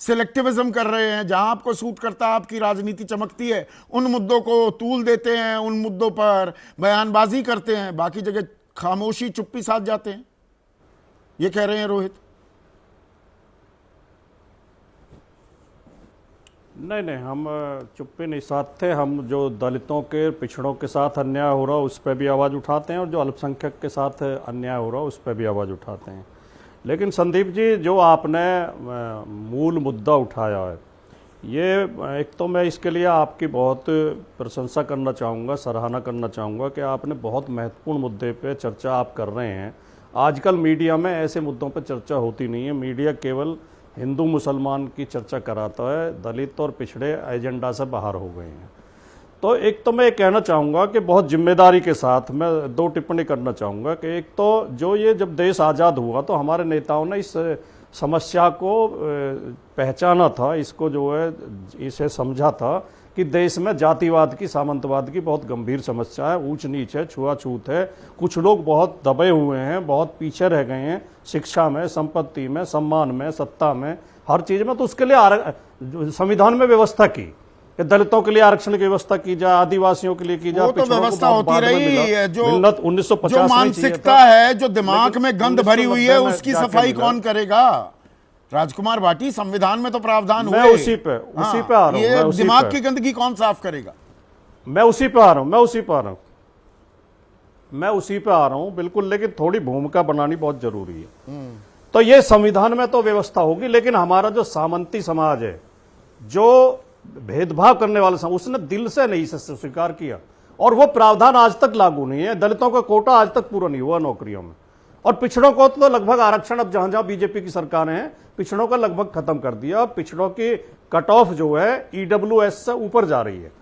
सिलेक्टिविज्म कर रहे हैं, जहां आपको सूट करता है, आपकी राजनीति चमकती है, उन मुद्दों को तूल देते हैं, उन मुद्दों पर बयानबाजी करते हैं, बाकी जगह खामोशी चुप्पी साध जाते हैं। ये कह रहे हैं रोहित। नहीं नहीं, हम चुप्पी नहीं साधते। हम जो दलितों के, पिछड़ों के साथ अन्याय हो रहा उस पर भी आवाज़ उठाते हैं, और जो अल्पसंख्यक के साथ अन्याय हो रहा उस पर भी आवाज़ उठाते हैं। लेकिन संदीप जी, जो आपने मूल मुद्दा उठाया है, ये एक तो मैं इसके लिए आपकी बहुत प्रशंसा करना चाहूँगा, सराहना करना चाहूँगा कि आपने बहुत महत्वपूर्ण मुद्दे पे चर्चा आप कर रहे हैं। आजकल मीडिया में ऐसे मुद्दों पर चर्चा होती नहीं है। मीडिया केवल हिंदू मुसलमान की चर्चा कराता है, दलित और पिछड़े एजेंडा से बाहर हो गए हैं। तो एक तो मैं ये कहना चाहूँगा कि बहुत जिम्मेदारी के साथ मैं दो टिप्पणी करना चाहूँगा कि एक तो जो ये जब देश आज़ाद हुआ तो हमारे नेताओं ने इस समस्या को पहचाना था, इसको जो है इसे समझा था कि देश में जातिवाद की, सामंतवाद की बहुत गंभीर समस्या है, ऊंच नीच है, छुआछूत है, कुछ लोग बहुत दबे हुए हैं, बहुत पीछे रह गए हैं शिक्षा में, संपत्ति में, सम्मान में, सत्ता में, हर चीज़ में। तो उसके लिए संविधान में व्यवस्था की कि दलितों के लिए आरक्षण की व्यवस्था की जाए, आदिवासियों के लिए की जाए। वो तो व्यवस्था होती रही है, जो 1950 मानसिकता है, जो दिमाग में गंध भरी हुई है, उसकी सफाई कौन करेगा? राजकुमार भाटी, संविधान में तो प्रावधान हुए, मैं उसी पे आ रहा हूं। ये दिमाग की गंदगी कौन साफ करेगा? मैं उसी पे आ रहा हूं बिल्कुल। लेकिन थोड़ी भूमिका बनानी बहुत जरूरी है। तो ये संविधान में तो व्यवस्था होगी, लेकिन हमारा जो सामंती समाज है, जो भेदभाव करने वाला समाज, उसने दिल से नहीं इसे स्वीकार किया, और वो प्रावधान आज तक लागू नहीं है। दलितों का कोटा आज तक पूरा नहीं हुआ नौकरियों में, और पिछड़ों को तो लगभग आरक्षण, अब जहां जहां बीजेपी की सरकारें हैं, पिछड़ों का लगभग खत्म कर दिया। पिछड़ों की कट ऑफ जो है ईडब्ल्यूएस से ऊपर जा रही है।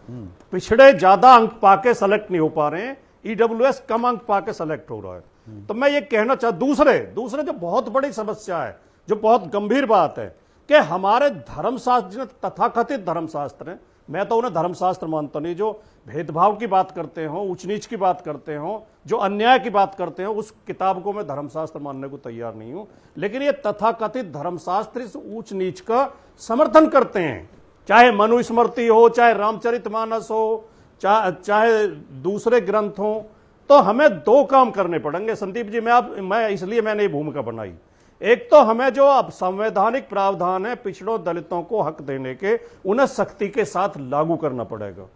पिछड़े ज्यादा अंक पाके सेलेक्ट नहीं हो पा रहे हैं, ईडब्ल्यूएस कम अंक पाके सेलेक्ट हो रहा है। तो मैं ये कहना दूसरे जो बहुत बड़ी समस्या है, जो बहुत गंभीर बात है, कि हमारे धर्मशास्त्र, तथाकथित धर्मशास्त्र हैं, मैं तो उन्हें धर्मशास्त्र मानता नहीं, जो भेदभाव की बात करते हो, ऊंच नीच की बात करते हो, जो अन्याय की बात करते हो, उस किताब को मैं धर्मशास्त्र मानने को तैयार नहीं हूं। लेकिन ये तथाकथित धर्मशास्त्र इस ऊंच नीच का समर्थन करते हैं, चाहे मनुस्मृति हो, चाहे रामचरितमानस हो, चाहे दूसरे ग्रंथ हो। तो हमें दो काम करने पड़ेंगे संदीप जी। मैं इसलिए मैंने ये भूमिका बनाई। एक तो हमें जो अब संवैधानिक प्रावधान है पिछड़ों दलितों को हक देने के, उन्हें सख्ती के साथ लागू करना पड़ेगा।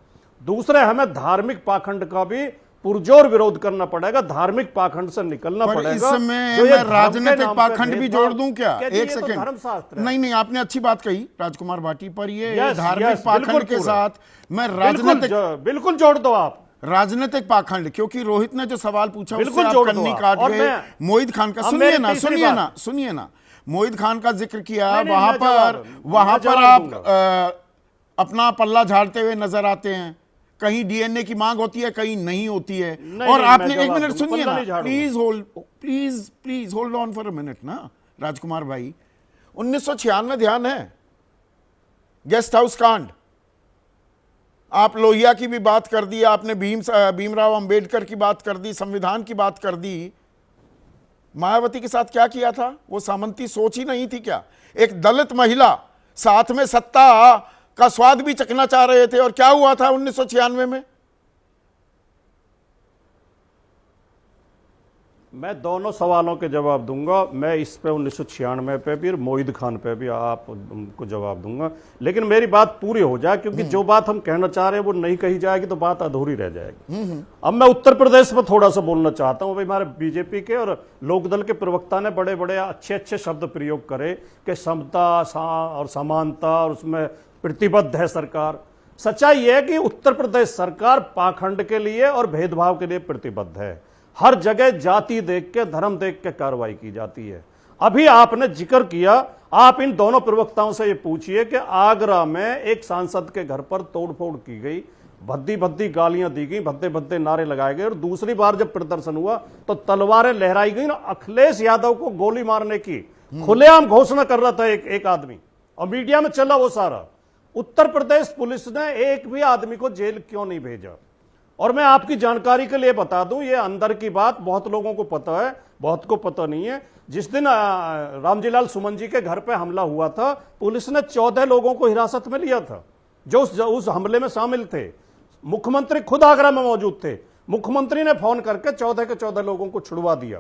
दूसरे, हमें धार्मिक पाखंड का भी पुरजोर विरोध करना पड़ेगा, धार्मिक पाखंड से निकलना पड़ेगा। इसमें मैं राजनीतिक पाखंड भी जोड़ दूं क्या? एक सेकंड। नहीं, आपने अच्छी बात कही राजकुमार भाटी, पर ये धार्मिक पाखंड के साथ मैं राजनीतिक, बिल्कुल जोड़ दो आप राजनीतिक पाखंड, क्योंकि रोहित ने जो सवाल पूछा उससे आप कन्नी काट गए। मोहित खान का सुनिए ना, मोहित खान का जिक्र किया, वहां पर आप अपना पल्ला झाड़ते हुए नजर आते हैं। कहीं डीएनए की मांग होती है, कहीं नहीं होती है। और आपने, एक मिनट सुनिए ना, please hold on for a minute ना राजकुमार भाई। 1996 ध्यान है, गेस्ट हाउस कांड, आप लोहिया की भी बात कर दी, आपने भीमराव अंबेडकर की बात कर दी, संविधान की बात कर दी। मायावती के साथ क्या किया था? वो सामंती सोच ही नहीं थी क्या? एक दलित महिला साथ में सत्ता का स्वाद भी चखना चाह रहे थे, और क्या हुआ था 1996 में? मैं दोनों सवालों के जवाब दूंगा। मैं इस पे 1996 पे भी और मोहित खान पे भी आप उनको जवाब दूंगा, लेकिन मेरी बात पूरी हो जाए, क्योंकि जो बात हम कहना चाह रहे हैं वो नहीं कही जाएगी तो बात अधूरी रह जाएगी। अब मैं उत्तर प्रदेश में थोड़ा सा बोलना चाहता हूं। भाई, हमारे बीजेपी के और लोकदल के प्रवक्ता ने बड़े बड़े अच्छे शब्द प्रयोग करे कि समता और समानता, और उसमें प्रतिबद्ध है सरकार। सच्चाई यह है कि उत्तर प्रदेश सरकार पाखंड के लिए और भेदभाव के लिए प्रतिबद्ध है। हर जगह जाति देख के, धर्म देख के कार्रवाई की जाती है। अभी आपने जिक्र किया, आप इन दोनों प्रवक्ताओं से ये पूछिए कि आगरा में एक सांसद के घर पर तोड़फोड़ की गई, भद्दी भद्दी गालियां दी गई, भद्दे भद्दे नारे लगाए गए, और दूसरी बार जब प्रदर्शन हुआ तो तलवारें लहराई गई। अखिलेश यादव को गोली मारने की खुलेआम घोषणा कर रहा था एक आदमी, और मीडिया में चला वो सारा। उत्तर प्रदेश पुलिस ने एक भी आदमी को जेल क्यों नहीं भेजा? और मैं आपकी जानकारी के लिए बता दूं, ये अंदर की बात बहुत लोगों को पता है, बहुत को पता नहीं है। जिस दिन रामजीलाल सुमन जी के घर पे हमला हुआ था, पुलिस ने 14 लोगों को हिरासत में लिया था जो उस हमले में शामिल थे। मुख्यमंत्री खुद आगरा में मौजूद थे, मुख्यमंत्री ने फोन करके 14 के 14 लोगों को छुड़वा दिया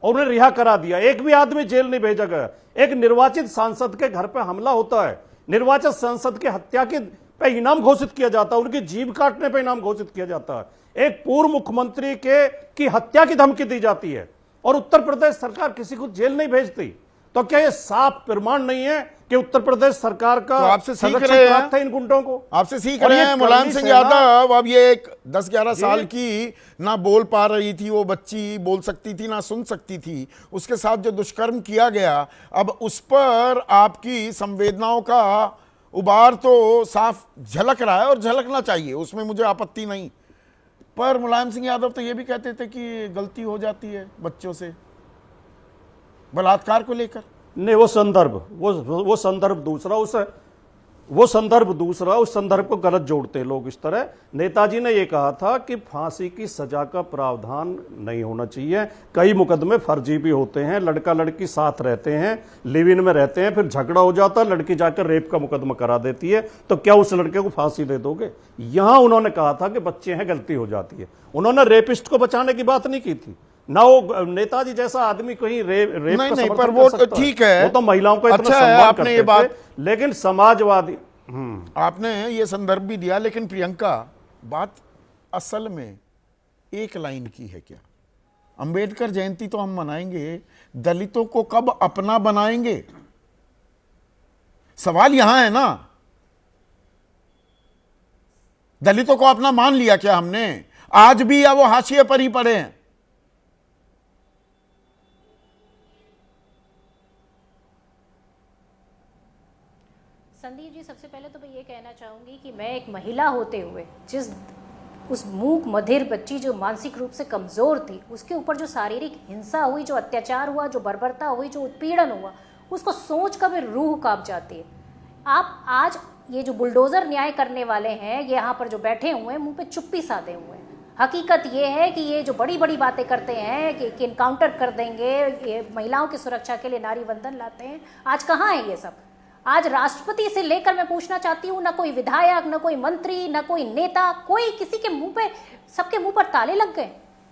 और उन्हें रिहा करा दिया। एक भी आदमी जेल नहीं भेजा गया। एक निर्वाचित सांसद के घर पे हमला होता है, निर्वाचित सांसद की हत्या के पे इनाम घोषित किया जाता है, उनकी जीभ काटने पे इनाम घोषित किया जाता है। एक पूर्व मुख्यमंत्री की हत्या की धमकी दी जाती है और उत्तर प्रदेश सरकार किसी को जेल नहीं भेजती। तो क्या ये साफ प्रमाण नहीं है कि उत्तर प्रदेश सरकार का तो आपसे सीख संरक्षण रहे प्राप्त हैं, है इन गुंडों को? आपसे सीख और रहे ये हैं। मुलायम कर्मी सिंह सेना- यादव अब ये एक 10-11 साल की ना बोल पा रही थी, वो बच्ची बोल सकती थी ना सुन सकती थी, उसके साथ जो दुष्कर्म किया गया, अब उस पर आपकी संवेदनाओं का उबार तो साफ झलक रहा है और झलकना चाहिए, उसमें मुझे आपत्ति नहीं। पर मुलायम सिंह यादव तो ये भी कहते थे कि गलती हो जाती है बच्चों से बलात्कार को लेकर। नहीं, वो संदर्भ दूसरा, उस संदर्भ को गलत जोड़ते हैं लोग इस तरह। नेताजी ने यह कहा था कि फांसी की सजा का प्रावधान नहीं होना चाहिए। कई मुकदमे फर्जी भी होते हैं, लड़का लड़की साथ रहते हैं, लिव इन में रहते हैं, फिर झगड़ा हो जाता है, लड़की जाकर रेप का मुकदमा करा देती है, तो क्या उस लड़के को फांसी दे दोगे? यहां उन्होंने कहा था कि बच्चे हैं, गलती हो जाती है। उन्होंने रेपिस्ट को बचाने की बात नहीं की थी ना। वो नेताजी जैसा आदमी कहीं रेप नहीं, पर वो ठीक है, वो तो महिलाओं का इतना अच्छा है, सम्मान आपने करते ये बात, थे, लेकिन समाजवादी आपने ये संदर्भ भी दिया, लेकिन प्रियंका बात असल में एक लाइन की है क्या? अंबेडकर जयंती तो हम मनाएंगे, दलितों को कब अपना बनाएंगे? सवाल यहां है ना। दलितों को अपना मान लिया क्या हमने? आज भी या वो हाशिए पर ही पड़े हैं? संदीप जी, सबसे पहले तो मैं ये कहना चाहूँगी कि मैं एक महिला होते हुए उस मूक मधिर बच्ची जो मानसिक रूप से कमज़ोर थी, उसके ऊपर जो शारीरिक हिंसा हुई, जो अत्याचार हुआ, जो बर्बरता हुई, जो उत्पीड़न हुआ, उसको सोच कर भी रूह कांप जाती है। आप आज ये जो बुलडोज़र न्याय करने वाले हैं, ये यहाँ पर जो बैठे हुए हैं, मुंह पे चुप्पी साधे हुए हैं। हकीकत ये है कि ये जो बड़ी बड़ी बातें करते हैं कि इनकाउंटर कर देंगे, ये महिलाओं की सुरक्षा के लिए नारी वंदन लाते हैं, आज कहाँ है ये सब? आज राष्ट्रपति से लेकर मैं पूछना चाहती हूँ, ना कोई विधायक, ना कोई मंत्री, ना कोई नेता, कोई किसी के मुंह पे, सबके मुंह पर ताले लग गए।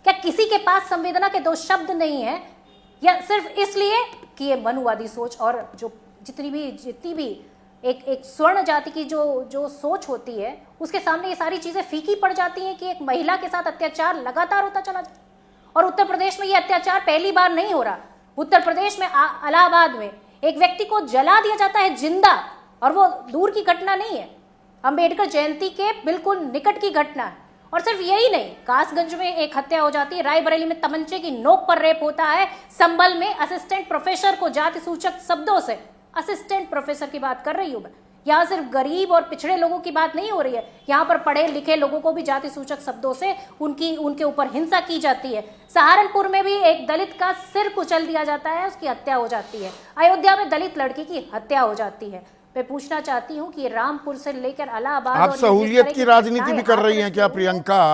क्या किसी के पास संवेदना के दो शब्द नहीं है? या सिर्फ इसलिए कि ये मनुवादी सोच और जो जितनी भी एक स्वर्ण जाति की जो सोच होती है, उसके सामने ये सारी चीजें फीकी पड़ जाती हैं कि एक महिला के साथ अत्याचार लगातार होता चला जाए। और उत्तर प्रदेश में ये अत्याचार पहली बार नहीं हो रहा। उत्तर प्रदेश में इलाहाबाद में एक व्यक्ति को जला दिया जाता है जिंदा, और वो दूर की घटना नहीं है, अंबेडकर जयंती के बिल्कुल निकट की घटना है। और सिर्फ यही नहीं, कासगंज में एक हत्या हो जाती है, रायबरेली में तमंचे की नोक पर रेप होता है, संभल में असिस्टेंट प्रोफेसर को जाति सूचक शब्दों से, असिस्टेंट प्रोफेसर की बात कर रही हूं मैं, यहाँ सिर्फ गरीब और पिछड़े लोगों की बात नहीं हो रही है, यहाँ पर पढ़े लिखे लोगों को भी जाति सूचक शब्दों से उनके ऊपर हिंसा की जाती है। सहारनपुर में भी एक दलित का सिर कुचल दिया जाता है, उसकी हत्या हो जाती है। अयोध्या में दलित लड़की की हत्या हो जाती है। मैं पूछना चाहती हूँ कि रामपुर से लेकर इलाहाबाद, आप सहूलियत की राजनीति भी कर रही हैं क्या प्रियंका?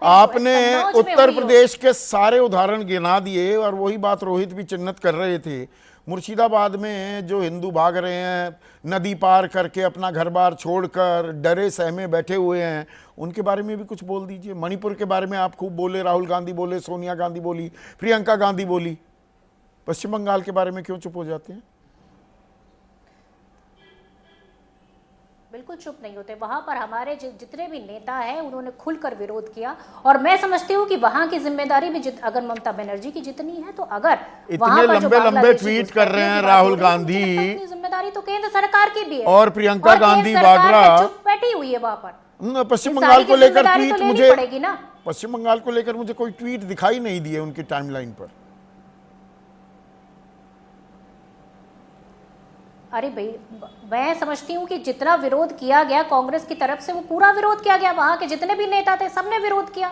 आपने उत्तर प्रदेश के सारे उदाहरण गिना दिए और वही बात रोहित भी चिन्हित कर रहे थे। मुर्शिदाबाद में जो हिंदू भाग रहे हैं, नदी पार करके अपना घर बार छोड़कर डरे सहमे बैठे हुए हैं, उनके बारे में भी कुछ बोल दीजिए। मणिपुर के बारे में आप खूब बोले, राहुल गांधी बोले, सोनिया गांधी बोली, प्रियंका गांधी बोली। पश्चिम बंगाल के बारे में क्यों चुप हो जाते हैं? बिल्कुल चुप नहीं होते। वहां पर हमारे जितने भी नेता हैं, उन्होंने खुलकर विरोध किया। और मैं समझती हूँ कि वहां की जिम्मेदारी भी अगर ममता बनर्जी की जितनी है, तो अगर इतने लंबे लंबे ट्वीट कर रहे हैं राहुल गांधी, जिम्मेदारी तो केंद्र सरकार की भी है। और प्रियंका गांधी वाड्रा चुप बैठी हुई है वहां पर। पश्चिम बंगाल को लेकर ट्वीट मुझे पड़ेगी ना। पश्चिम बंगाल को लेकर मुझे कोई ट्वीट दिखाई नहीं दिए उनकी टाइमलाइन पर। अरे भाई, मैं समझती हूँ कि जितना विरोध किया गया कांग्रेस की तरफ से, वो पूरा विरोध किया गया। वहां के जितने भी नेता थे, सबने विरोध किया,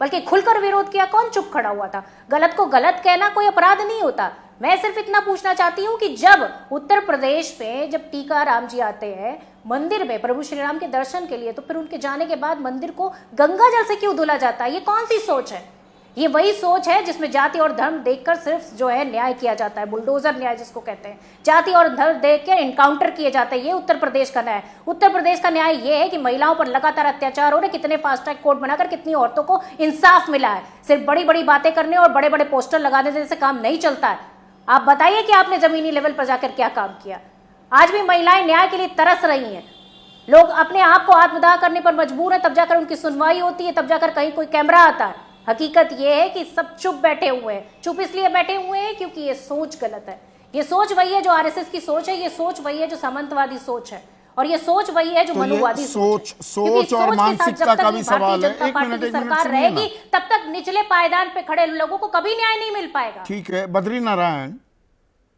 बल्कि खुलकर विरोध किया। कौन चुप खड़ा हुआ था? गलत को गलत कहना कोई अपराध नहीं होता। मैं सिर्फ इतना पूछना चाहती हूँ कि जब उत्तर प्रदेश में जब टीकाराम जी आते हैं मंदिर में प्रभु श्री राम के दर्शन के लिए, तो फिर उनके जाने के बाद मंदिर को गंगा जल से क्यों धुला जाता है? ये कौन सी सोच है? ये वही सोच है जिसमें जाति और धर्म देखकर सिर्फ जो है न्याय किया जाता है, बुलडोजर न्याय जिसको कहते हैं। जाति और धर्म देख के इनकाउंटर किए जाते हैं। ये उत्तर प्रदेश का न्याय। उत्तर प्रदेश का न्याय ये है कि महिलाओं पर लगातार अत्याचार हो रहे, कितने फास्ट ट्रैक कोर्ट बनाकर कितनी औरतों को इंसाफ मिला है। सिर्फ बड़ी बड़ी बातें करने और बड़े बड़े पोस्टर लगा देने से काम नहीं चलता है। आप बताइए कि आपने जमीनी लेवल पर जाकर क्या काम किया। आज भी महिलाएं न्याय के लिए तरस रही हैं। लोग अपने आप को आत्मदाह करने पर मजबूर है, तब जाकर उनकी सुनवाई होती है, तब जाकर कहीं कोई कैमरा आता है। हकीकत यह है कि सब चुप बैठे हुए हैं। चुप इसलिए बैठे हुए हैं क्योंकि ये सोच गलत है। ये सोच वही है जो आरएसएस की सोच है, ये सोच वही है जो सामंतवादी सोच है, और ये सोच वही है जो मनुवादी सोच और मानसिकता का भी सवाल है। एक मिनट सरकार रहेगी तब तक निचले पायदान पे खड़े लोगों को कभी न्याय नहीं मिल पाएगा। ठीक है, बद्री नारायण,